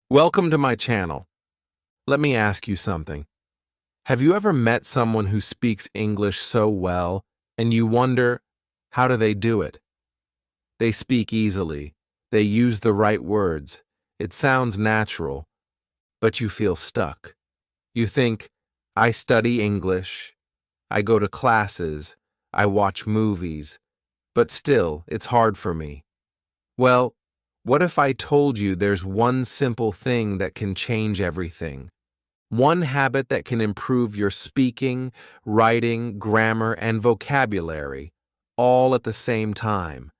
Welcome to my channel. Let me ask you something. Have you ever met someone who speaks English so well and you wonder, how do they do it? They speak easily. They use the right words. It sounds natural, but you feel stuck. You think, I study English, I go to classes, I watch movies, but still, it's hard for me. Well, what if I told you there's one simple thing that can change everything? One habit that can improve your speaking, writing, grammar, and vocabulary, all at the same time.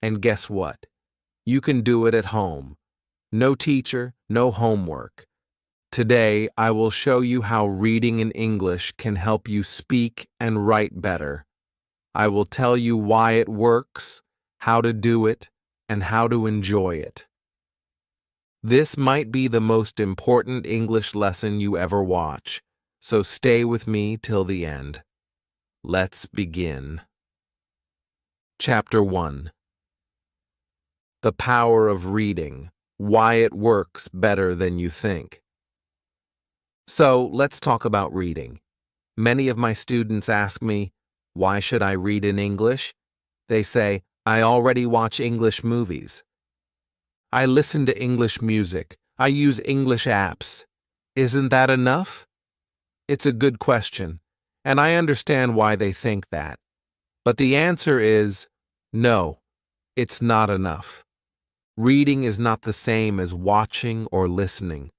And guess what? You can do it at home. No teacher, no homework. Today, I will show you how reading in English can help you speak and write better. I will tell you why it works, how to do it, and how to enjoy it. This might be the most important English lesson you ever watch, so stay with me till the end. Let's begin. Chapter 1. The Power of Reading, Why It Works Better Than You Think. So, let's talk about reading. Many of my students ask me, why should I read in English? They say, I already watch English movies. I listen to English music. I use English apps. Isn't that enough? It's a good question, and I understand why they think that. But the answer is, no, it's not enough. Reading is not the same as watching or listening.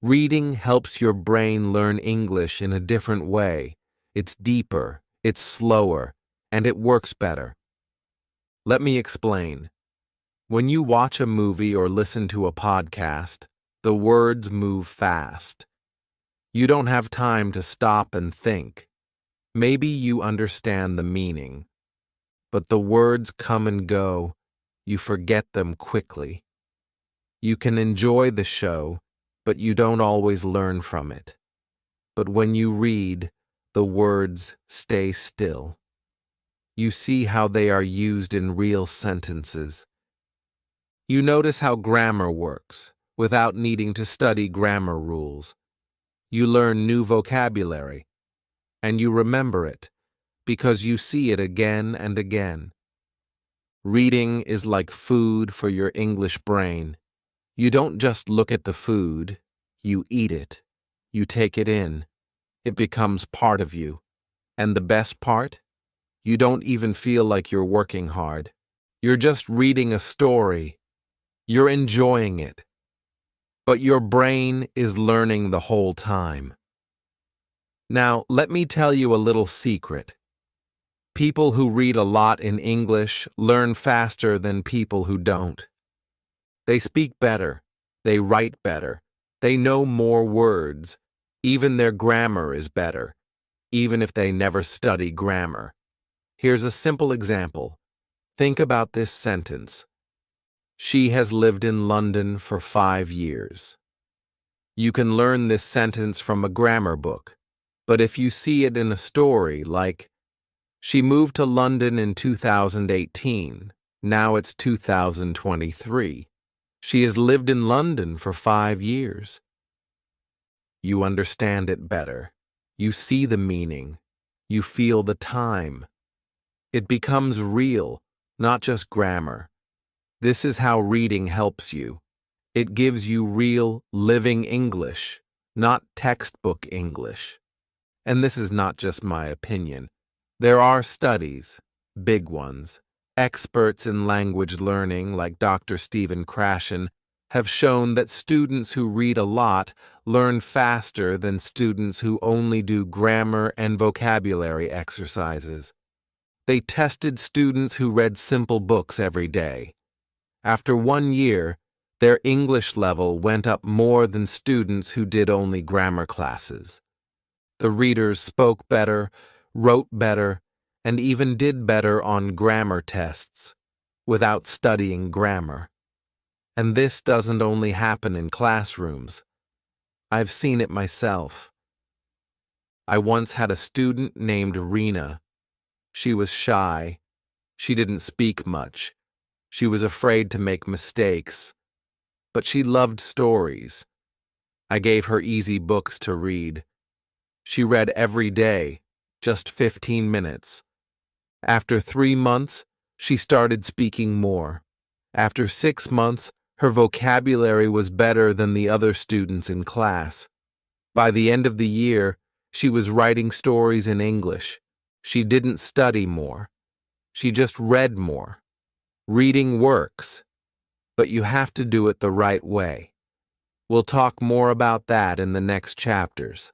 Reading helps your brain learn English in a different way. It's deeper, it's slower, and it works better. Let me explain. When you watch a movie or listen to a podcast, the words move fast. You don't have time to stop and think. Maybe you understand the meaning, but the words come and go. You forget them quickly. You can enjoy the show, but you don't always learn from it. But when you read, the words stay still. You see how they are used in real sentences. You notice how grammar works, without needing to study grammar rules. You learn new vocabulary, and you remember it, because you see it again and again. Reading is like food for your English brain. You don't just look at the food, you eat it. You take it in. It becomes part of you. And the best part? You don't even feel like you're working hard. You're just reading a story. You're enjoying it. But your brain is learning the whole time. Now, let me tell you a little secret. People who read a lot in English learn faster than people who don't. They speak better. They write better. They know more words. Even their grammar is better, even if they never study grammar. Here's a simple example. Think about this sentence. She has lived in London for 5 years. You can learn this sentence from a grammar book, but if you see it in a story like, she moved to London in 2018, now it's 2023. She has lived in London for 5 years. You understand it better. You see the meaning. You feel the time. It becomes real, not just grammar. This is how reading helps you. It gives you real, living English, not textbook English. And this is not just my opinion. There are studies, big ones. Experts in language learning, like Dr. Stephen Krashen, have shown that students who read a lot learn faster than students who only do grammar and vocabulary exercises. They tested students who read simple books every day. After 1 year, their English level went up more than students who did only grammar classes. The readers spoke better, wrote better, and even did better on grammar tests, without studying grammar. And this doesn't only happen in classrooms. I've seen it myself. I once had a student named Rena. She was shy. She didn't speak much. She was afraid to make mistakes. but she loved stories. I gave her easy books to read. She read every day, just 15 minutes. After 3 months, she started speaking more. After 6 months, her vocabulary was better than the other students in class. By the end of the year, she was writing stories in English. She didn't study more. She just read more. Reading works, but you have to do it the right way. We'll talk more about that in the next chapters.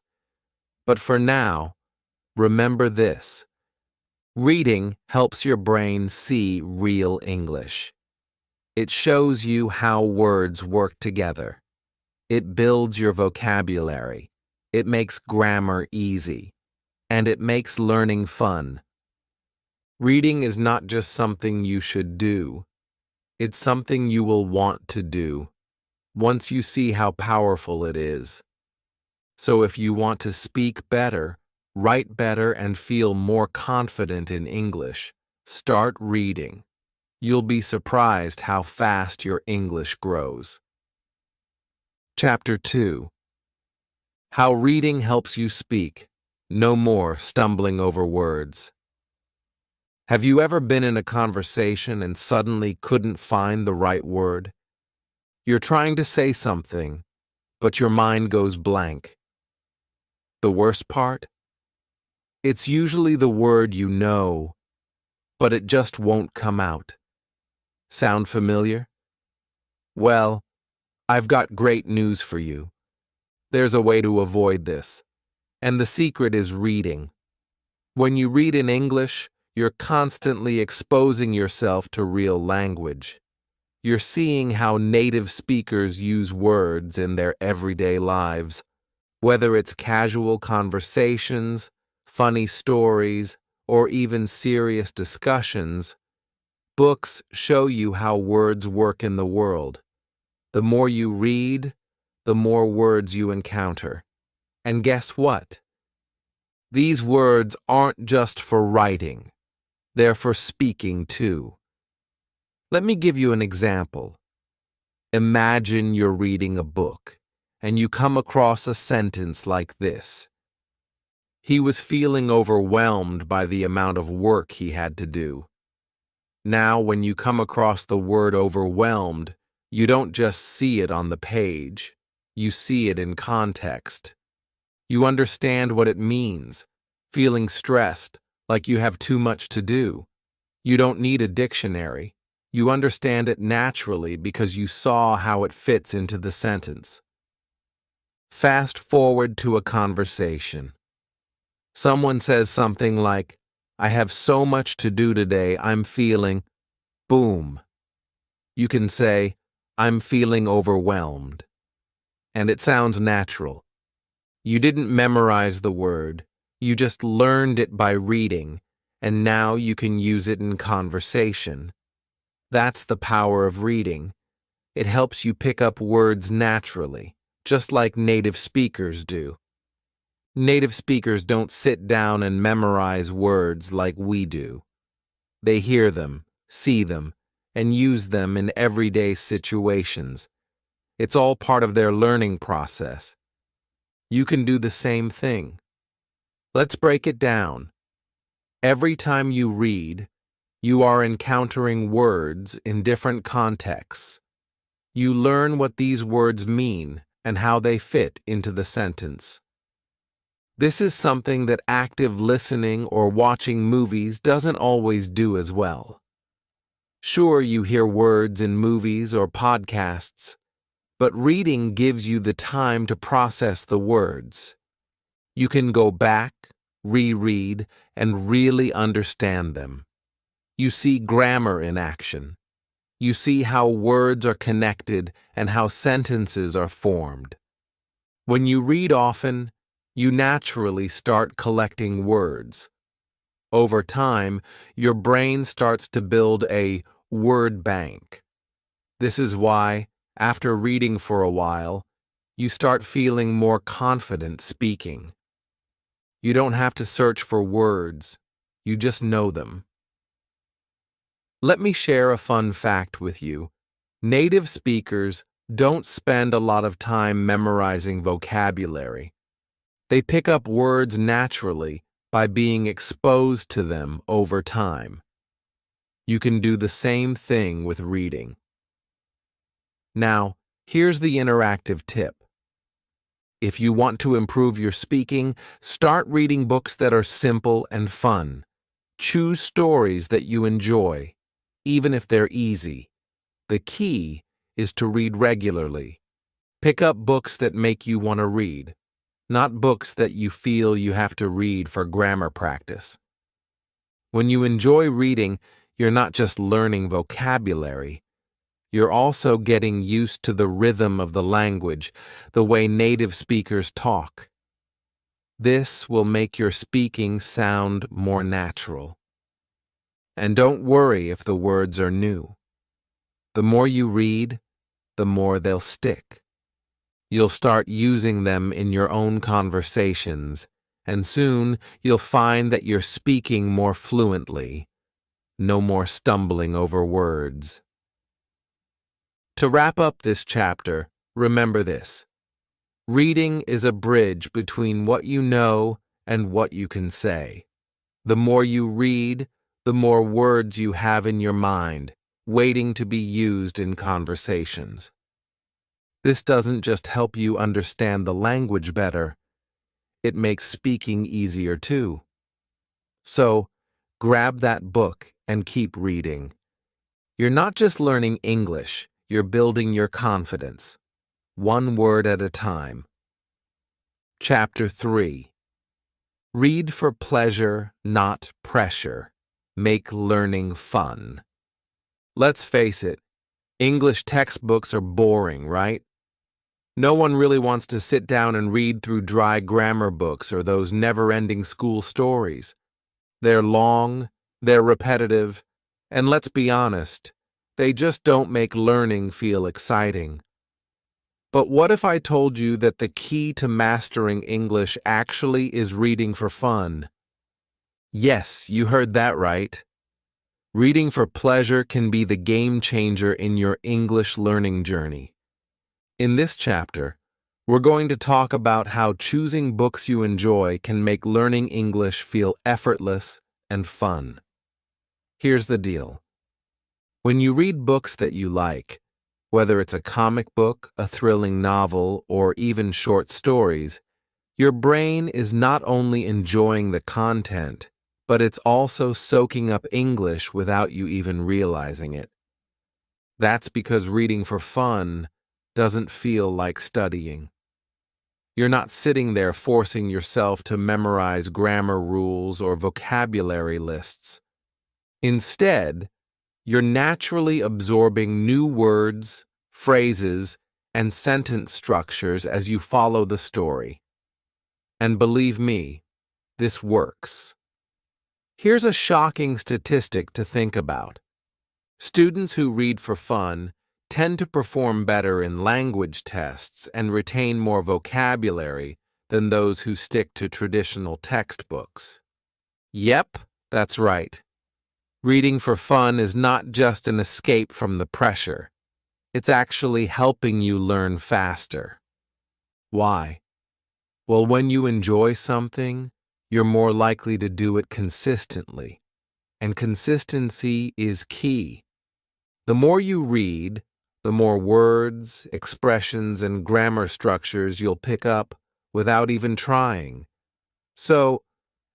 But for now, remember this. Reading helps your brain see real English. It shows you how words work together. It builds your vocabulary. It makes grammar easy. And it makes learning fun. Reading is not just something you should do. It's something you will want to do once you see how powerful it is. So if you want to speak better, write better, and feel more confident in English, start reading. You'll be surprised how fast your English grows. Chapter 2. How reading helps you speak. No more stumbling over words. Have you ever been in a conversation and suddenly couldn't find the right word? You're trying to say something, but your mind goes blank. The worst part? It's usually the word you know, but it just won't come out. Sound familiar? Well, I've got great news for you. There's a way to avoid this, and the secret is reading. When you read in English, you're constantly exposing yourself to real language. You're seeing how native speakers use words in their everyday lives, whether it's casual conversations, funny stories, or even serious discussions. Books show you how words work in the world. The more you read, the more words you encounter. And guess what? These words aren't just for writing. They're for speaking too. Let me give you an example. Imagine you're reading a book, and you come across a sentence like this. He was feeling overwhelmed by the amount of work he had to do. Now, when you come across the word overwhelmed, you don't just see it on the page. You see it in context. You understand what it means, feeling stressed, like you have too much to do. You don't need a dictionary. You understand it naturally because you saw how it fits into the sentence. Fast forward to a conversation. Someone says something like, I have so much to do today, I'm feeling, boom. You can say, I'm feeling overwhelmed. And it sounds natural. You didn't memorize the word, you just learned it by reading, and now you can use it in conversation. That's the power of reading. It helps you pick up words naturally, just like native speakers do. Native speakers don't sit down and memorize words like we do. They hear them, see them, and use them in everyday situations. It's all part of their learning process. You can do the same thing. Let's break it down. Every time you read, you are encountering words in different contexts. You learn what these words mean and how they fit into the sentence. This is something that active listening or watching movies doesn't always do as well. Sure, you hear words in movies or podcasts, but reading gives you the time to process the words. You can go back, reread, and really understand them. You see grammar in action. You see how words are connected and how sentences are formed. When you read often, you naturally start collecting words. Over time, your brain starts to build a word bank. This is why, after reading for a while, you start feeling more confident speaking. You don't have to search for words, you just know them. Let me share a fun fact with you. Native speakers don't spend a lot of time memorizing vocabulary. They pick up words naturally by being exposed to them over time. You can do the same thing with reading. Now, here's the interactive tip. If you want to improve your speaking, start reading books that are simple and fun. Choose stories that you enjoy, even if they're easy. The key is to read regularly. Pick up books that make you want to read, not books that you feel you have to read for grammar practice. When you enjoy reading, you're not just learning vocabulary. You're also getting used to the rhythm of the language, the way native speakers talk. This will make your speaking sound more natural. And don't worry if the words are new. The more you read, the more they'll stick. You'll start using them in your own conversations, and soon you'll find that you're speaking more fluently. No more stumbling over words. To wrap up this chapter, remember this. Reading is a bridge between what you know and what you can say. The more you read, the more words you have in your mind, waiting to be used in conversations. This doesn't just help you understand the language better, it makes speaking easier too. So, grab that book and keep reading. You're not just learning English, you're building your confidence, one word at a time. Chapter 3. Read for pleasure, not pressure. Make learning fun. Let's face it, English textbooks are boring, right? No one really wants to sit down and read through dry grammar books or those never-ending school stories. They're long, they're repetitive, and let's be honest, they just don't make learning feel exciting. But what if I told you that the key to mastering English actually is reading for fun? Yes, you heard that right. Reading for pleasure can be the game changer in your English learning journey. In this chapter, we're going to talk about how choosing books you enjoy can make learning English feel effortless and fun. Here's the deal. When you read books that you like, whether it's a comic book, a thrilling novel, or even short stories, your brain is not only enjoying the content, but it's also soaking up English without you even realizing it. That's because reading for fun doesn't feel like studying. You're not sitting there forcing yourself to memorize grammar rules or vocabulary lists. Instead, you're naturally absorbing new words, phrases, and sentence structures as you follow the story. And believe me, this works. Here's a shocking statistic to think about. Students who read for fun tend to perform better in language tests and retain more vocabulary than those who stick to traditional textbooks. Yep, that's right. Reading for fun is not just an escape from the pressure. It's actually helping you learn faster. Why? Well, when you enjoy something, you're more likely to do it consistently. And consistency is key. The more you read, the more words, expressions, and grammar structures you'll pick up without even trying. So,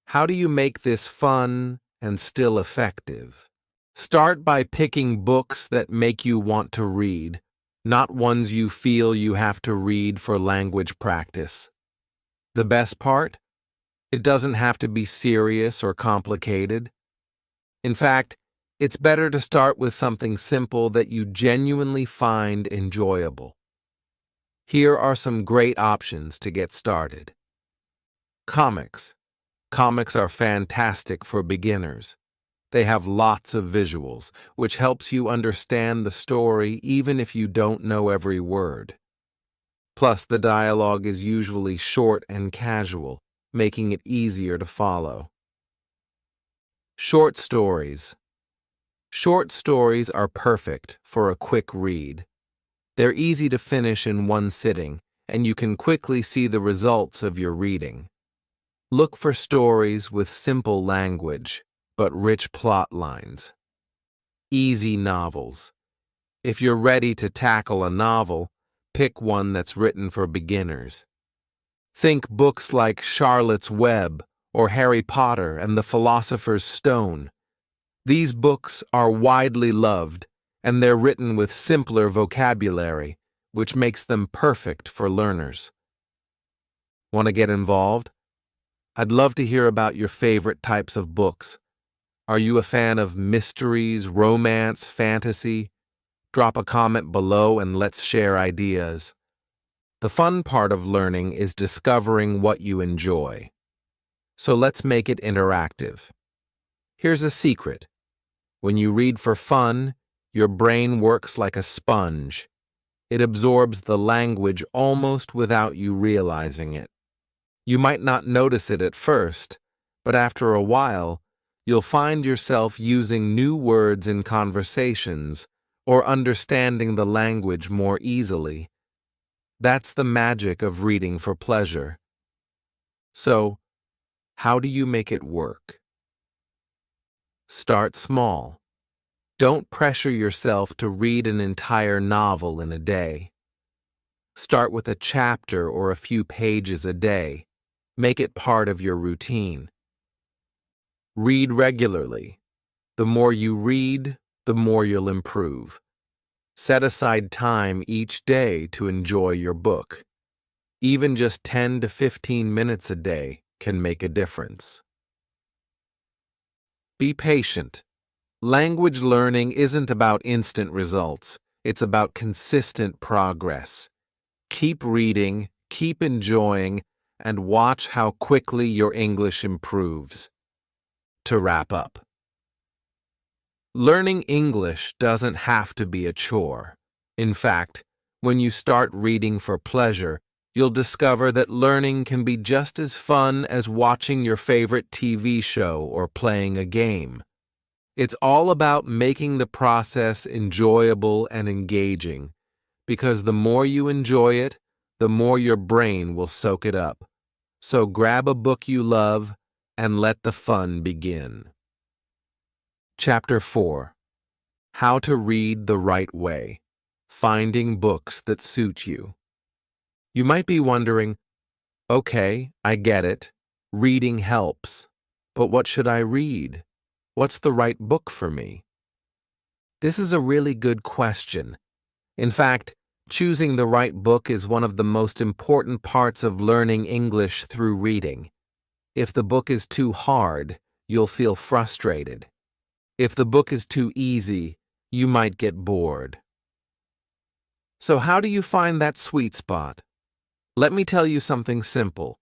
how do you make this fun and still effective? Start by picking books that make you want to read, not ones you feel you have to read for language practice. The best part? It doesn't have to be serious or complicated. In fact, it's better to start with something simple that you genuinely find enjoyable. Here are some great options to get started. Comics. Comics are fantastic for beginners. They have lots of visuals, which helps you understand the story even if you don't know every word. Plus, the dialogue is usually short and casual, making it easier to follow. Short stories. Short stories are perfect for a quick read. They're easy to finish in one sitting, and you can quickly see the results of your reading. Look for stories with simple language, but rich plot lines. Easy novels. If you're ready to tackle a novel, pick one that's written for beginners. Think books like Charlotte's Web or Harry Potter and the Philosopher's Stone. These books are widely loved, and they're written with simpler vocabulary, which makes them perfect for learners. Want to get involved? I'd love to hear about your favorite types of books. Are you a fan of mysteries, romance, fantasy? Drop a comment below and let's share ideas. The fun part of learning is discovering what you enjoy. So let's make it interactive. Here's a secret. When you read for fun, your brain works like a sponge. It absorbs the language almost without you realizing it. You might not notice it at first, but after a while, you'll find yourself using new words in conversations or understanding the language more easily. That's the magic of reading for pleasure. So, how do you make it work? Start small. Don't pressure yourself to read an entire novel in a day. Start with a chapter or a few pages a day. Make it part of your routine. Read regularly. The more you read, the more you'll improve. Set aside time each day to enjoy your book. Even just 10 to 15 minutes a day can make a difference. Be patient. Language learning isn't about instant results. It's about consistent progress. Keep reading, keep enjoying, and watch how quickly your English improves. To wrap up, learning English doesn't have to be a chore. In fact, when you start reading for pleasure, you'll discover that learning can be just as fun as watching your favorite TV show or playing a game. It's all about making the process enjoyable and engaging, because the more you enjoy it, the more your brain will soak it up. So grab a book you love and let the fun begin. Chapter 4. How to Read the Right Way. Finding books that suit you. You might be wondering, okay, I get it. Reading helps. But what should I read? What's the right book for me? This is a really good question. In fact, choosing the right book is one of the most important parts of learning English through reading. If the book is too hard, you'll feel frustrated. If the book is too easy, you might get bored. So how do you find that sweet spot? Let me tell you something simple.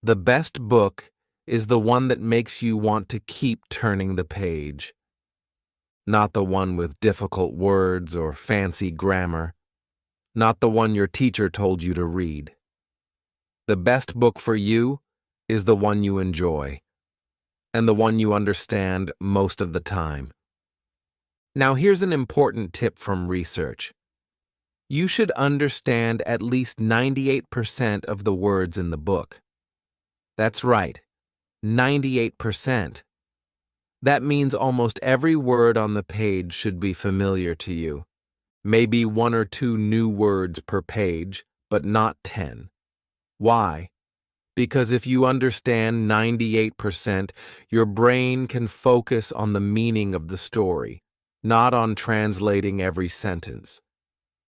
The best book is the one that makes you want to keep turning the page. Not the one with difficult words or fancy grammar. Not the one your teacher told you to read. The best book for you is the one you enjoy, and the one you understand most of the time. Now here's an important tip from research. You should understand at least 98% of the words in the book. That's right, 98%. That means almost every word on the page should be familiar to you. Maybe 1 or 2 new words per page, but not 10. Why? Because if you understand 98%, your brain can focus on the meaning of the story, not on translating every sentence.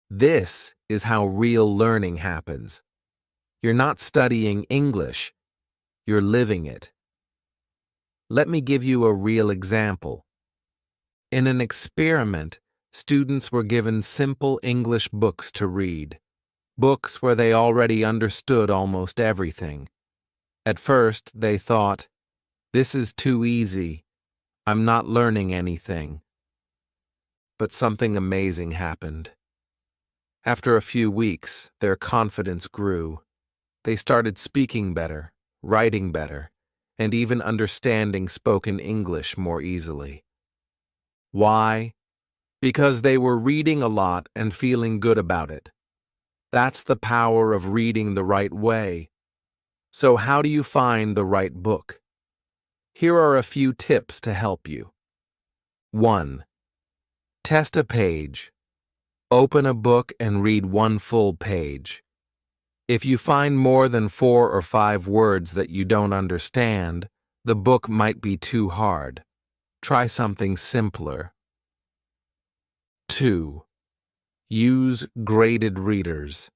This is how real learning happens. You're not studying English, you're living it. Let me give you a real example. In an experiment, students were given simple English books to read, books where they already understood almost everything. At first, they thought, "This is too easy. I'm not learning anything." But something amazing happened. After a few weeks, their confidence grew. They started speaking better, writing better, and even understanding spoken English more easily. Why? Because they were reading a lot and feeling good about it. That's the power of reading the right way. So how do you find the right book? Here are a few tips to help you. 1. Test a page. Open a book and read one full page. If you find more than 4 or 5 words that you don't understand, the book might be too hard. Try something simpler. 2. Use graded readers.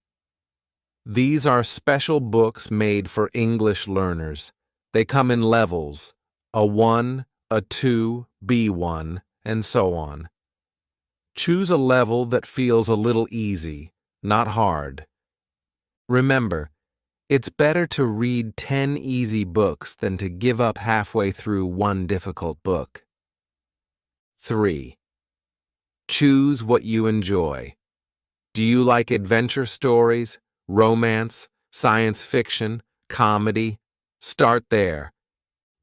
These are special books made for English learners. They come in levels, a 1, a 2, B1, and so on. Choose a level that feels a little easy, not hard. Remember, it's better to read 10 easy books than to give up halfway through one difficult book. 3. Choose what you enjoy. Do you like adventure stories, romance, science fiction, comedy? Start there.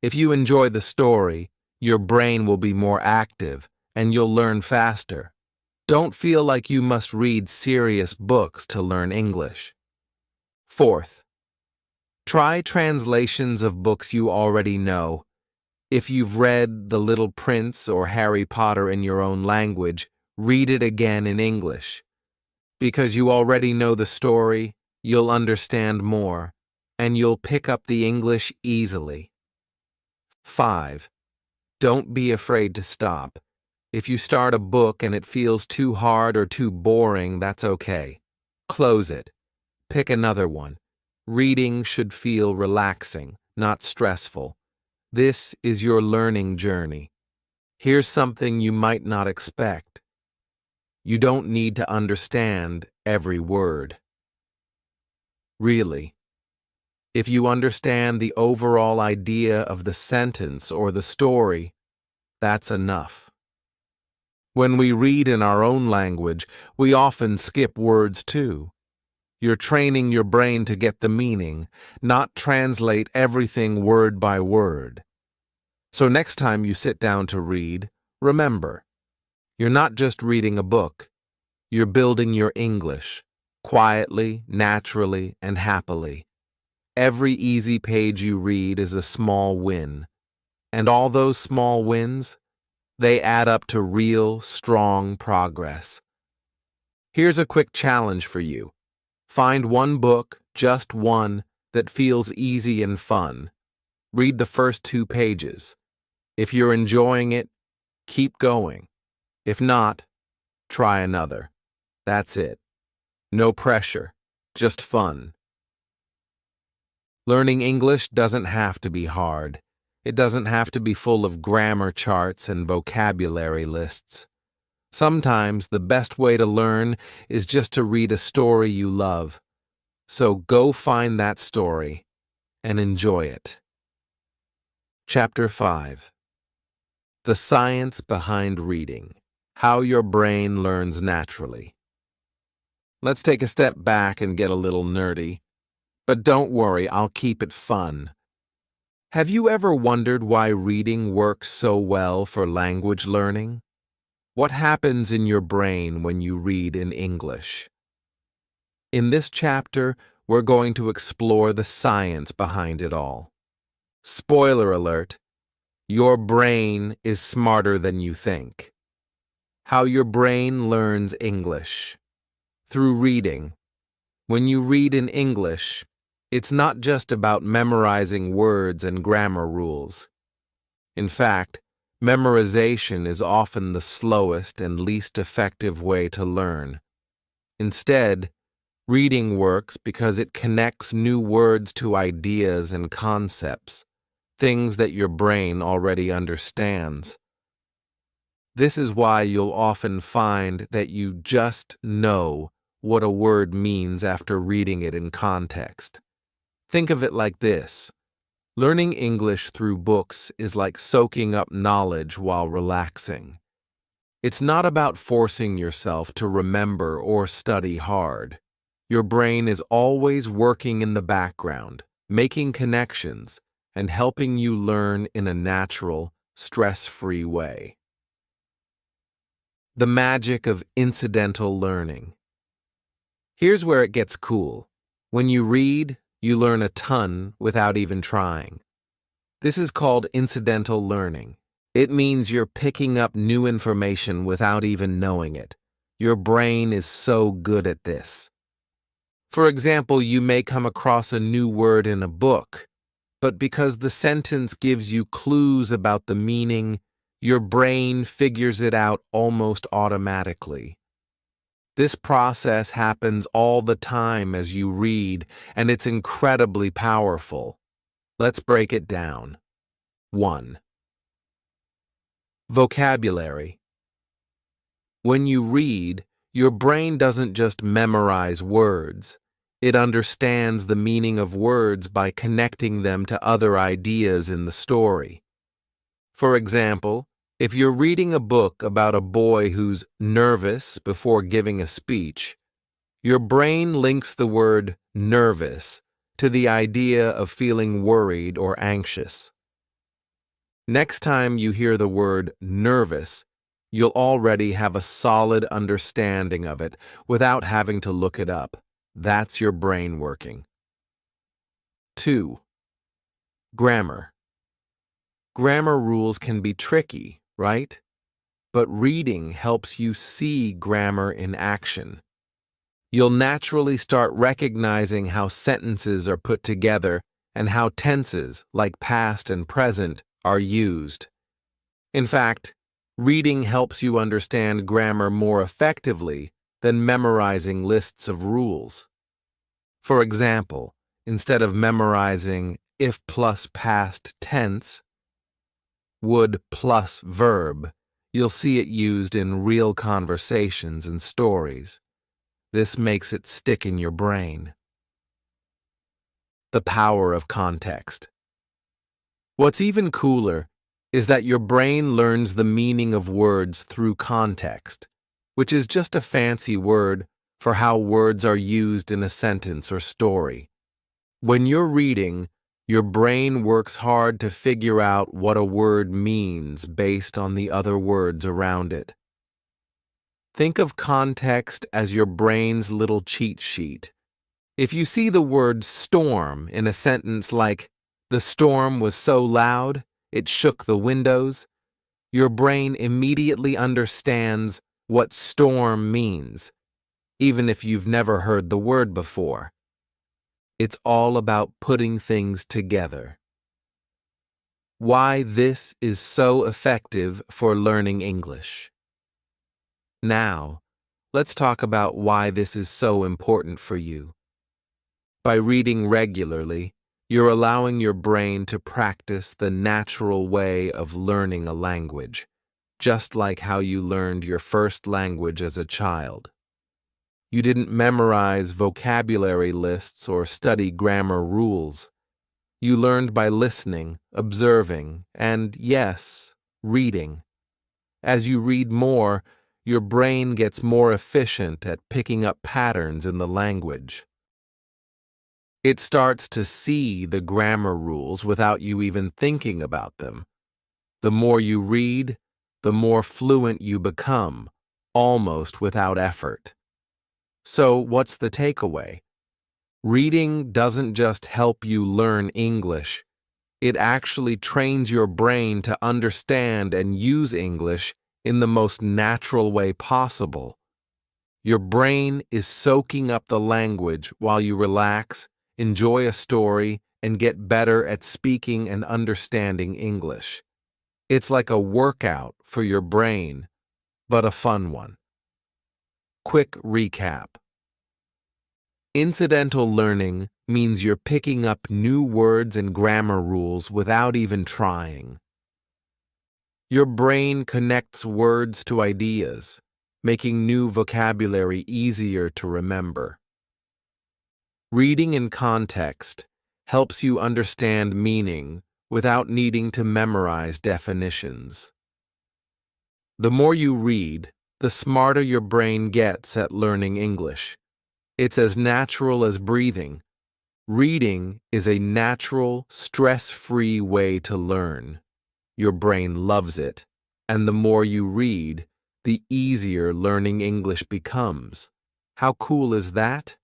If you enjoy the story, your brain will be more active and you'll learn faster. Don't feel like you must read serious books to learn English. 4th, try translations of books you already know. If you've read The Little Prince or Harry Potter in your own language, read it again in English. Because you already know the story, you'll understand more, and you'll pick up the English easily. 5. Don't be afraid to stop. If you start a book and it feels too hard or too boring, that's okay. Close it. Pick another one. Reading should feel relaxing, not stressful. This is your learning journey. Here's something you might not expect. You don't need to understand every word. Really. If you understand the overall idea of the sentence or the story, that's enough. When we read in our own language, we often skip words too. You're training your brain to get the meaning, not translate everything word by word. So next time you sit down to read, remember, you're not just reading a book, you're building your English, quietly, naturally, and happily. Every easy page you read is a small win, and all those small wins, they add up to real, strong progress. Here's a quick challenge for you. Find one book, just one, that feels easy and fun. Read the first 2 pages. If you're enjoying it, keep going. If not, try another. That's it. No pressure, just fun. Learning English doesn't have to be hard. It doesn't have to be full of grammar charts and vocabulary lists. Sometimes the best way to learn is just to read a story you love. So go find that story and enjoy it. Chapter 5. The Science Behind Reading. How Your Brain Learns Naturally. Let's take a step back and get a little nerdy. But don't worry, I'll keep it fun. Have you ever wondered why reading works so well for language learning? What happens in your brain when you read in English? In this chapter, we're going to explore the science behind it all. Spoiler alert, your brain is smarter than you think. How your brain learns English. Through reading. When you read in English, it's not just about memorizing words and grammar rules. In fact, memorization is often the slowest and least effective way to learn. Instead, reading works because it connects new words to ideas and concepts, things that your brain already understands. This is why you'll often find that you just know what a word means after reading it in context. Think of it like this. Learning English through books is like soaking up knowledge while relaxing. It's not about forcing yourself to remember or study hard. Your brain is always working in the background, making connections, and helping you learn in a natural, stress-free way. The magic of incidental learning. Here's where it gets cool. When you read, you learn a ton without even trying. This is called incidental learning. It means you're picking up new information without even knowing it. Your brain is so good at this. For example, you may come across a new word in a book, but because the sentence gives you clues about the meaning, your brain figures it out almost automatically. This process happens all the time as you read, and it's incredibly powerful. Let's break it down. 1. Vocabulary. When you read, your brain doesn't just memorize words. It understands the meaning of words by connecting them to other ideas in the story. For example, if you're reading a book about a boy who's nervous before giving a speech, your brain links the word nervous to the idea of feeling worried or anxious. Next time you hear the word nervous, you'll already have a solid understanding of it without having to look it up. That's your brain working. 2. Grammar. Grammar rules can be tricky, right? But reading helps you see grammar in action. You'll naturally start recognizing how sentences are put together and how tenses, like past and present, are used. In fact, reading helps you understand grammar more effectively than memorizing lists of rules. For example, instead of memorizing if plus past tense, would plus verb, you'll see it used in real conversations and stories. This makes it stick in your brain. The power of context. What's even cooler is that your brain learns the meaning of words through context, which is just a fancy word for how words are used in a sentence or story. When you're reading, your brain works hard to figure out what a word means based on the other words around it. Think of context as your brain's little cheat sheet. If you see the word storm in a sentence like, "The storm was so loud, it shook the windows," your brain immediately understands what storm means, even if you've never heard the word before. It's all about putting things together. Why this is so effective for learning English. Now, let's talk about why this is so important for you. By reading regularly, you're allowing your brain to practice the natural way of learning a language, just like how you learned your first language as a child. You didn't memorize vocabulary lists or study grammar rules. You learned by listening, observing, and, yes, reading. As you read more, your brain gets more efficient at picking up patterns in the language. It starts to see the grammar rules without you even thinking about them. The more you read, the more fluent you become, almost without effort. So, what's the takeaway? Reading doesn't just help you learn English. It actually trains your brain to understand and use English in the most natural way possible. Your brain is soaking up the language while you relax, enjoy a story, and get better at speaking and understanding English. It's like a workout for your brain, but a fun one. Quick recap. Incidental learning means you're picking up new words and grammar rules without even trying. Your brain connects words to ideas, making new vocabulary easier to remember. Reading in context helps you understand meaning without needing to memorize definitions. The more you read, the smarter your brain gets at learning English. It's as natural as breathing. Reading is a natural, stress-free way to learn. Your brain loves it, and the more you read, the easier learning English becomes. How cool is that?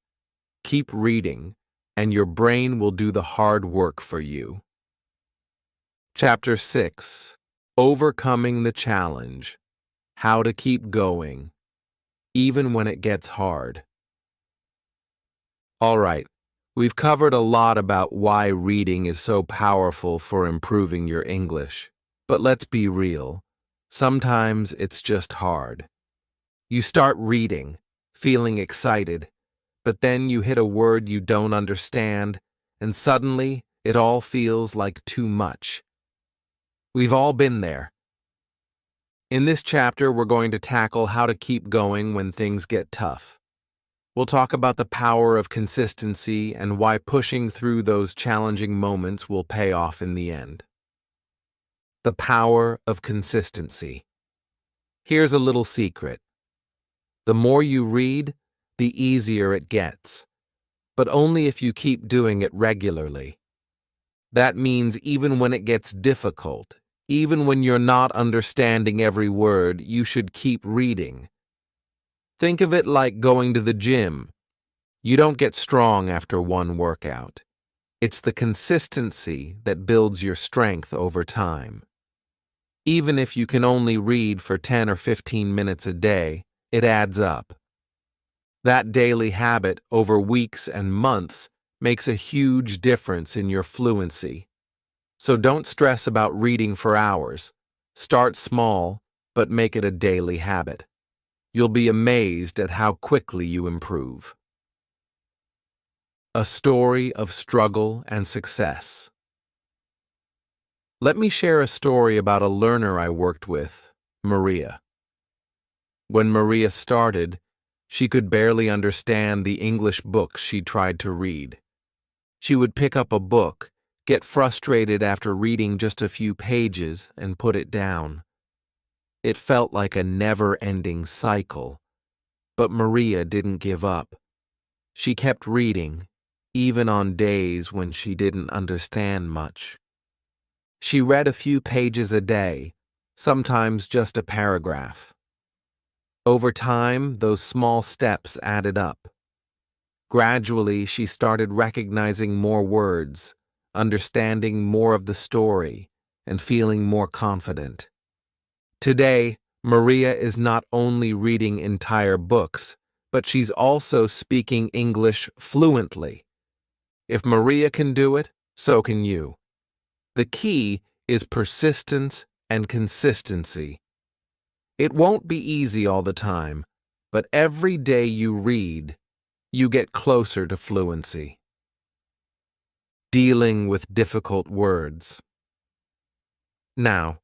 Keep reading, and your brain will do the hard work for you. Chapter 6. Overcoming the Challenge. How to keep going, even when it gets hard. All right, we've covered a lot about why reading is so powerful for improving your English. But let's be real. Sometimes it's just hard. You start reading, feeling excited, but then you hit a word you don't understand, and suddenly it all feels like too much. We've all been there. In this chapter, we're going to tackle how to keep going when things get tough. We'll talk about the power of consistency and why pushing through those challenging moments will pay off in the end. The power of consistency. Here's a little secret. The more you read, the easier it gets, but only if you keep doing it regularly. That means even when it gets difficult, even when you're not understanding every word, you should keep reading. Think of it like going to the gym. You don't get strong after one workout. It's the consistency that builds your strength over time. Even if you can only read for 10 or 15 minutes a day, it adds up. That daily habit over weeks and months makes a huge difference in your fluency. So don't stress about reading for hours. Start small, but make it a daily habit. You'll be amazed at how quickly you improve. A story of struggle and success. Let me share a story about a learner I worked with, Maria. When Maria started, she could barely understand the English books she tried to read. She would pick up a book, get frustrated after reading just a few pages, and put it down. It felt like a never-ending cycle. But Maria didn't give up. She kept reading, even on days when she didn't understand much. She read a few pages a day, sometimes just a paragraph. Over time, those small steps added up. Gradually, she started recognizing more words, understanding more of the story, and feeling more confident. Today, Maria is not only reading entire books, but she's also speaking English fluently. If Maria can do it, so can you. The key is persistence and consistency. It won't be easy all the time, but every day you read, you get closer to fluency. Dealing with difficult words. Now,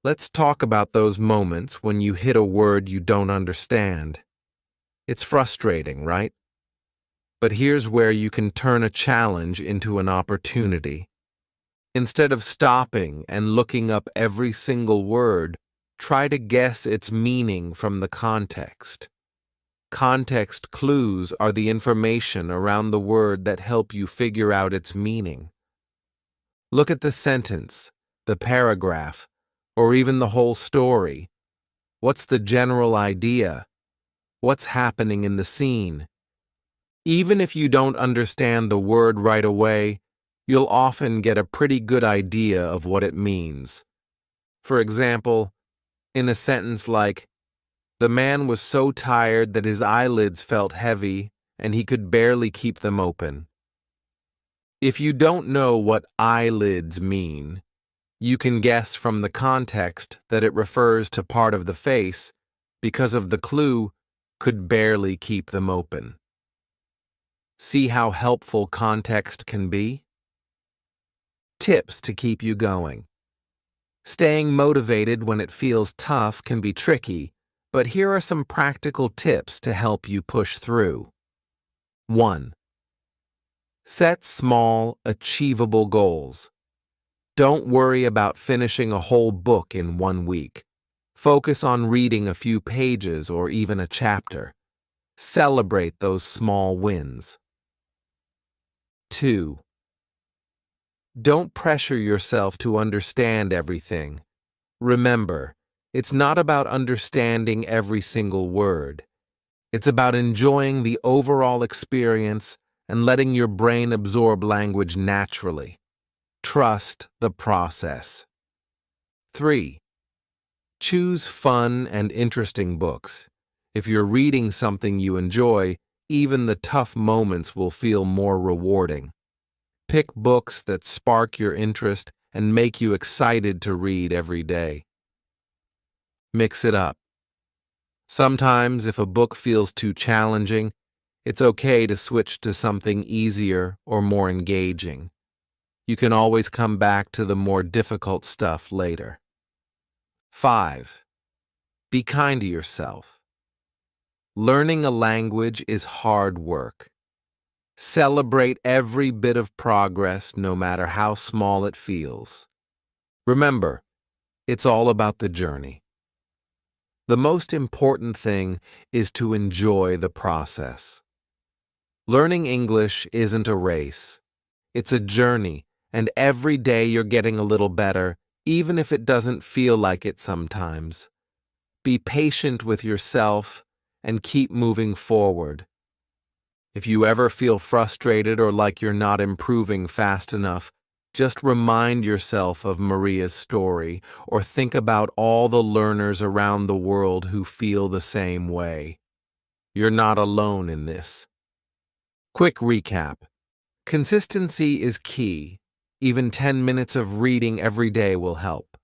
let's talk about those moments when you hit a word you don't understand. It's frustrating, right? But here's where you can turn a challenge into an opportunity. Instead of stopping and looking up every single word, try to guess its meaning from the context. Context clues are the information around the word that help you figure out its meaning. Look at the sentence, the paragraph, or even the whole story. What's the general idea? What's happening in the scene? Even if you don't understand the word right away, you'll often get a pretty good idea of what it means. For example, in a sentence like, "The man was so tired that his eyelids felt heavy and he could barely keep them open." If you don't know what eyelids mean, you can guess from the context that it refers to part of the face because of the clue, "could barely keep them open." See how helpful context can be? Tips to keep you going. Staying motivated when it feels tough can be tricky, but here are some practical tips to help you push through. 1. Set small, achievable goals. Don't worry about finishing a whole book in 1 week. Focus on reading a few pages or even a chapter. Celebrate those small wins. 2. Don't pressure yourself to understand everything. Remember, It's not about understanding every single word. It's about enjoying the overall experience and letting your brain absorb language naturally. Trust the process. 3. Choose fun and interesting books. If you're reading something you enjoy, even the tough moments will feel more rewarding. Pick books that spark your interest and make you excited to read every day. Mix it up. Sometimes, if a book feels too challenging, it's okay to switch to something easier or more engaging. You can always come back to the more difficult stuff later. 5. Be kind to yourself. Learning a language is hard work. Celebrate every bit of progress, no matter how small it feels. Remember, it's all about the journey. The most important thing is to enjoy the process. Learning English isn't a race. It's a journey, and every day you're getting a little better, even if it doesn't feel like it sometimes. Be patient with yourself and keep moving forward. If you ever feel frustrated or like you're not improving fast enough, just remind yourself of Maria's story or think about all the learners around the world who feel the same way. You're not alone in this. Quick recap. Consistency is key. Even 10 minutes of reading every day will help.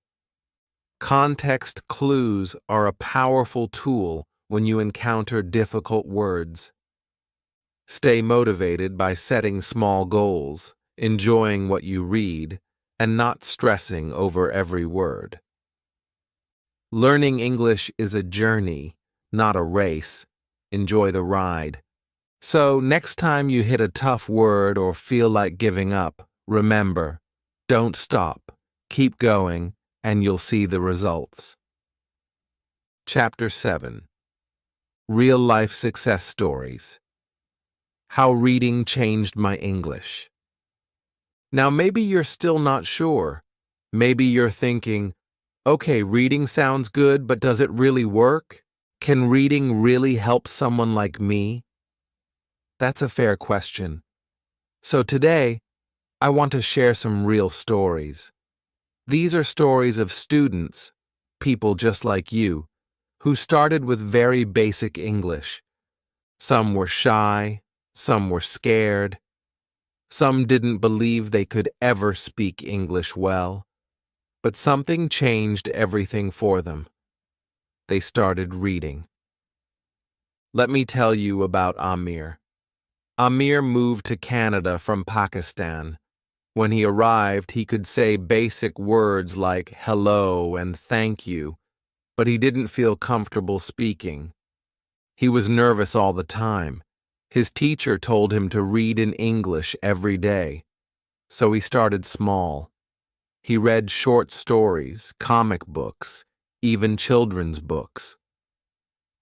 Context clues are a powerful tool when you encounter difficult words. Stay motivated by setting small goals, enjoying what you read, and not stressing over every word. Learning English is a journey, not a race. Enjoy the ride. So, next time you hit a tough word or feel like giving up, remember, don't stop, keep going, and you'll see the results. Chapter 7. Real-life success stories. How reading changed my English. Now, maybe you're still not sure. Maybe you're thinking, okay, reading sounds good, but does it really work? Can reading really help someone like me? That's a fair question. So today, I want to share some real stories. These are stories of students, people just like you, who started with very basic English. Some were shy, some were scared, some didn't believe they could ever speak English well, but something changed everything for them. They started reading. Let me tell you about Amir. Amir moved to Canada from Pakistan. When he arrived, he could say basic words like hello and thank you, but he didn't feel comfortable speaking. He was nervous all the time. His teacher told him to read in English every day, so he started small. He read short stories, comic books, even children's books.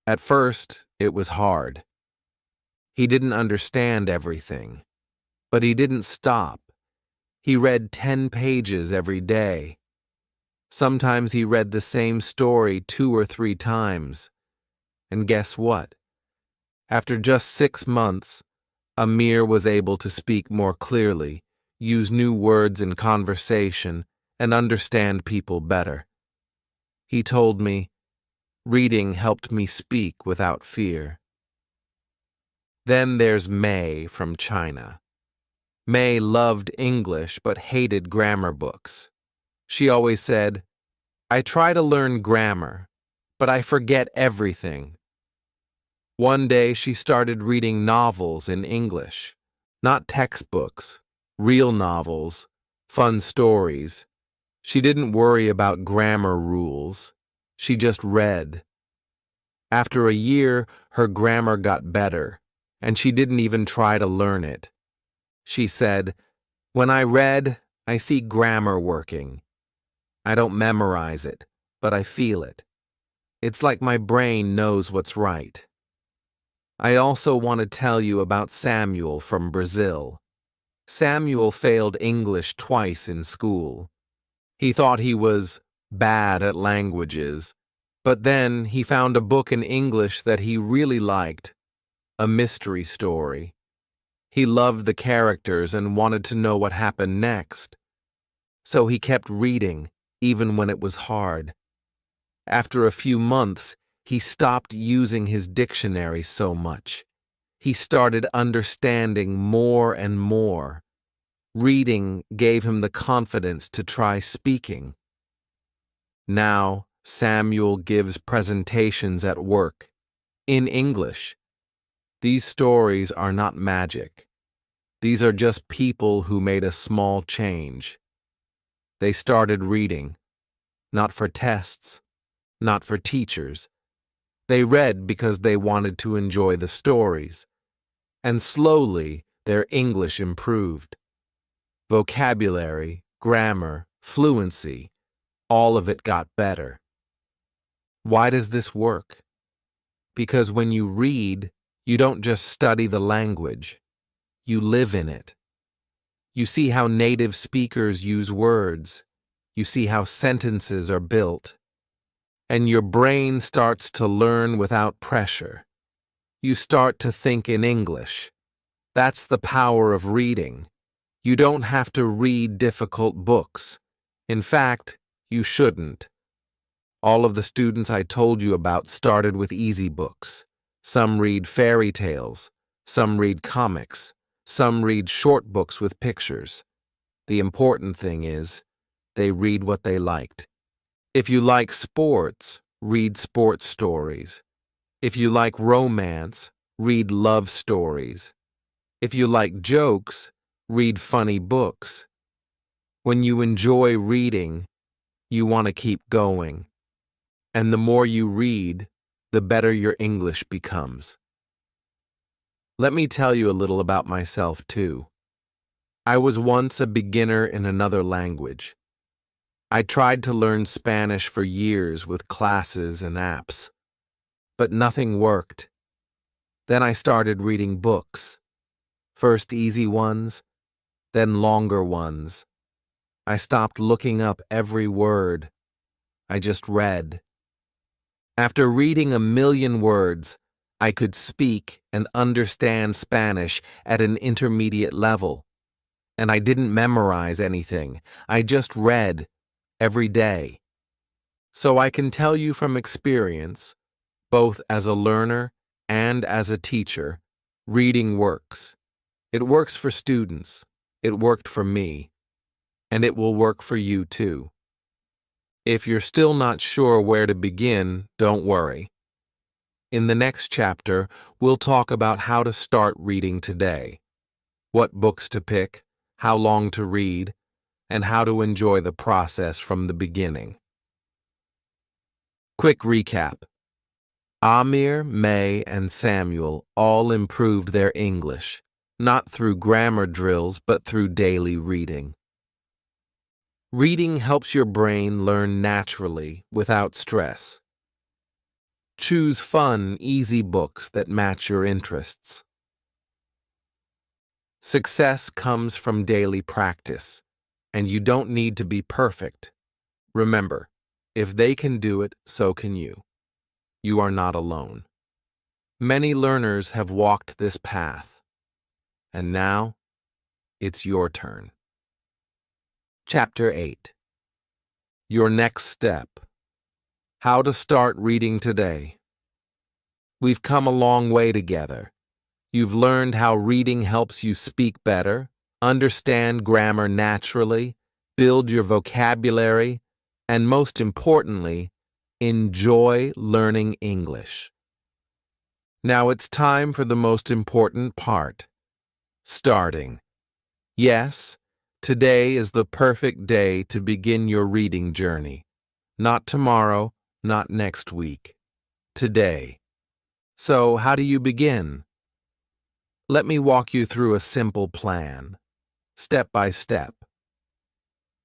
At first, it was hard. He didn't understand everything, but he didn't stop. He read 10 pages every day. Sometimes he read the same story 2 or 3 times. And guess what? After just 6 months, Amir was able to speak more clearly, use new words in conversation, and understand people better. He told me, reading helped me speak without fear. Then there's May from China. May loved English but hated grammar books. She always said, I try to learn grammar, but I forget everything. One day she started reading novels in English, not textbooks, real novels, fun stories. She didn't worry about grammar rules. She just read. After a year, her grammar got better, and she didn't even try to learn it. She said, when I read, I see grammar working. I don't memorize it, but I feel it. It's like my brain knows what's right. I also want to tell you about Samuel from Brazil. Samuel failed English twice in school. He thought he was bad at languages, But then he found a book in English that he really liked, a mystery story. He loved the characters and wanted to know what happened next. So he kept reading, even when it was hard. After a few months, he stopped using his dictionary so much. He started understanding more and more. Reading gave him the confidence to try speaking. Now, Samuel gives presentations at work, in English. These stories are not magic. These are just people who made a small change. They started reading, not for tests, not for teachers. They read because they wanted to enjoy the stories. And slowly, their English improved. Vocabulary, grammar, fluency, all of it got better. Why does this work? Because when you read, you don't just study the language. You live in it. You see how native speakers use words. You see how sentences are built. And your brain starts to learn without pressure. You start to think in English. That's the power of reading. You don't have to read difficult books. In fact, you shouldn't. All of the students I told you about started with easy books. Some read fairy tales. Some read comics. Some read short books with pictures. The important thing is, they read what they liked. If you like sports, read sports stories. If you like romance, read love stories. If you like jokes, read funny books. When you enjoy reading, you want to keep going. And the more you read, the better your English becomes. Let me tell you a little about myself, too. I was once a beginner in another language. I tried to learn Spanish for years with classes and apps, but nothing worked. Then I started reading books, first easy ones, then longer ones. I stopped looking up every word. I just read. After reading 1,000,000 words, I could speak and understand Spanish at an intermediate level. And I didn't memorize anything. I just read every day. So I can tell you from experience, both as a learner and as a teacher, reading works. It works for students. It worked for me. And it will work for you too. If you're still not sure where to begin, don't worry. In the next chapter, we'll talk about how to start reading today, what books to pick, how long to read, and how to enjoy the process from the beginning. Quick recap. Amir, May, and Samuel all improved their English, not through grammar drills, but through daily reading. Reading helps your brain learn naturally, without stress. Choose fun, easy books that match your interests. Success comes from daily practice, and you don't need to be perfect. Remember, if they can do it, so can you. You are not alone. Many learners have walked this path, and now it's your turn. Chapter 8. Your next step. How to start reading today. We've come a long way together. You've learned how reading helps you speak better, understand grammar naturally, build your vocabulary, and most importantly, enjoy learning English. Now it's time for the most important part, starting. Yes, today is the perfect day to begin your reading journey. Not tomorrow, not next week. Today. So, how do you begin? Let me walk you through a simple plan, step by step.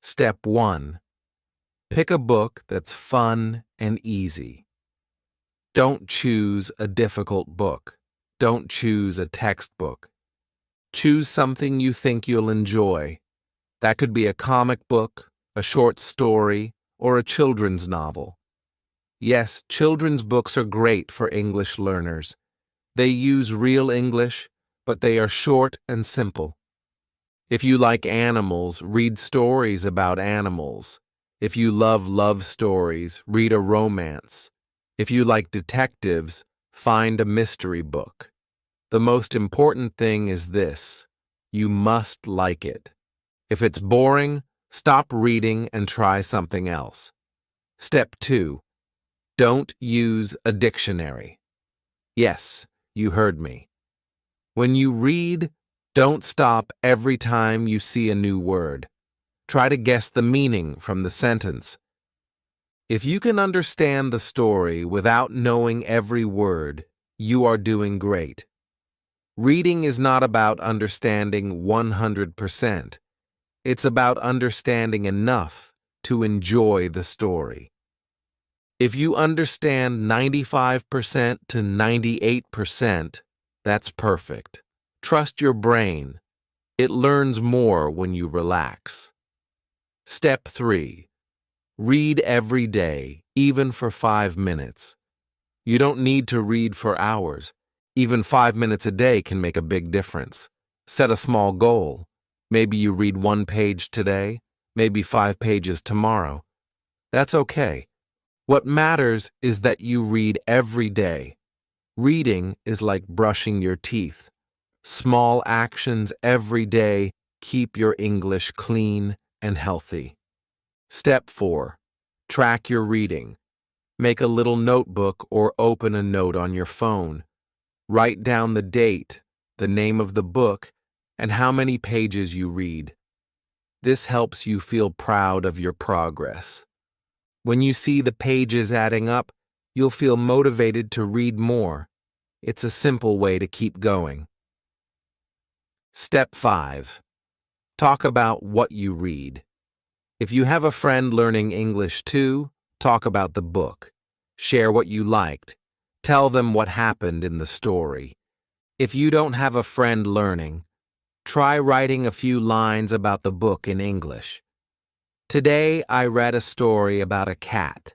Step 1. Pick a book that's fun and easy. Don't choose a difficult book. Don't choose a textbook. Choose something you think you'll enjoy. That could be a comic book, a short story, or a children's novel. Yes, children's books are great for English learners. They use real English, but they are short and simple. If you like animals, read stories about animals. If you love love stories, read a romance. If you like detectives, find a mystery book. The most important thing is this: you must like it. If it's boring, stop reading and try something else. Step 2. Don't use a dictionary. Yes, you heard me. When you read, don't stop every time you see a new word. Try to guess the meaning from the sentence. If you can understand the story without knowing every word, you are doing great. Reading is not about understanding 100%. It's about understanding enough to enjoy the story. If you understand 95% to 98%, that's perfect. Trust your brain. It learns more when you relax. Step 3. Read every day, even for 5 minutes. You don't need to read for hours. Even 5 minutes a day can make a big difference. Set a small goal. Maybe you read 1 page today, maybe 5 pages tomorrow. That's okay. What matters is that you read every day. Reading is like brushing your teeth. Small actions every day keep your English clean and healthy. Step 4. Track your reading. Make a little notebook or open a note on your phone. Write down the date, the name of the book, and how many pages you read. This helps you feel proud of your progress. When you see the pages adding up, you'll feel motivated to read more. It's a simple way to keep going. Step 5. Talk about what you read. If you have a friend learning English too, talk about the book. Share what you liked. Tell them what happened in the story. If you don't have a friend learning, try writing a few lines about the book in English. Today, I read a story about a cat.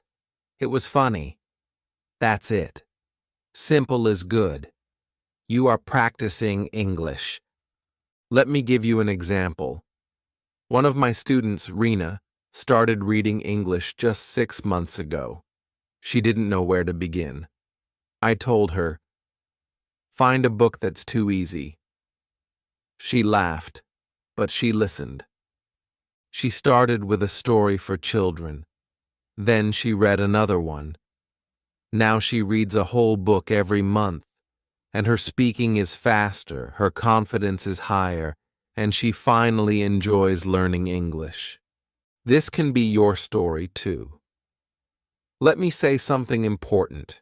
It was funny. That's it. Simple is good. You are practicing English. Let me give you an example. One of my students, Rena, started reading English just 6 months ago. She didn't know where to begin. I told her, "Find a book that's too easy." She laughed, but she listened. She started with a story for children. Then she read another one. Now she reads a whole book every month, and her speaking is faster, her confidence is higher, and she finally enjoys learning English. This can be your story too. Let me say something important.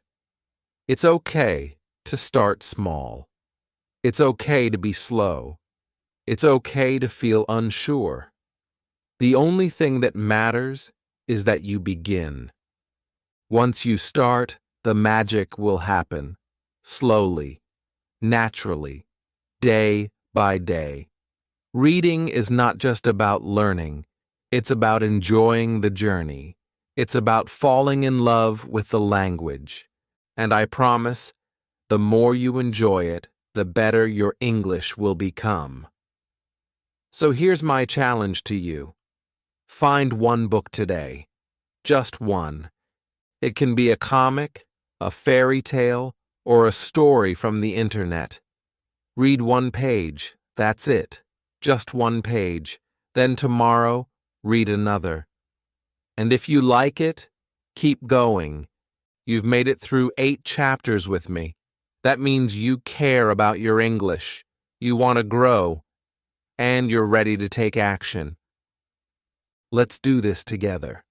It's okay to start small. It's okay to be slow. It's okay to feel unsure. The only thing that matters is that you begin. Once you start, the magic will happen, slowly, naturally, day by day. Reading is not just about learning, it's about enjoying the journey. It's about falling in love with the language. And I promise, the more you enjoy it, the better your English will become. So here's my challenge to you. Find one book today. Just one. It can be a comic, a fairy tale, or a story from the internet. Read 1 page. That's it. Just 1 page. Then tomorrow, read another. And if you like it, keep going. You've made it through 8 chapters with me. That means you care about your English. You want to grow. And you're ready to take action. Let's do this together.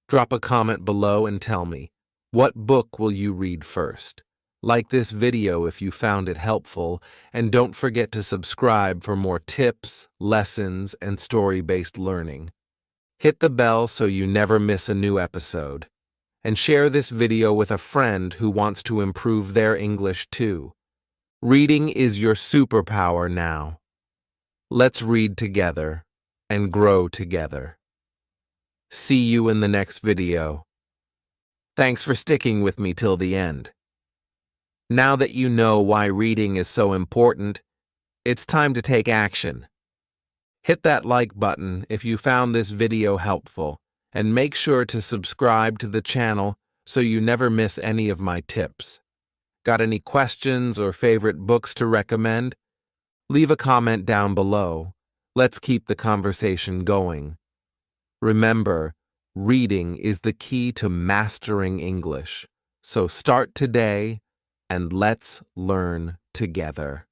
Drop a comment below and tell me, what book will you read first? Like this video if you found it helpful, and don't forget to subscribe for more tips, lessons, and story-based learning. Hit the bell so you never miss a new episode. And share this video with a friend who wants to improve their English too. Reading is your superpower now. Let's read together and grow together. See you in the next video. Thanks for sticking with me till the end. Now that you know why reading is so important, it's time to take action. Hit that like button if you found this video helpful, and make sure to subscribe to the channel so you never miss any of my tips. Got any questions or favorite books to recommend? Leave a comment down below. Let's keep the conversation going. Remember, reading is the key to mastering English. So start today and let's learn together.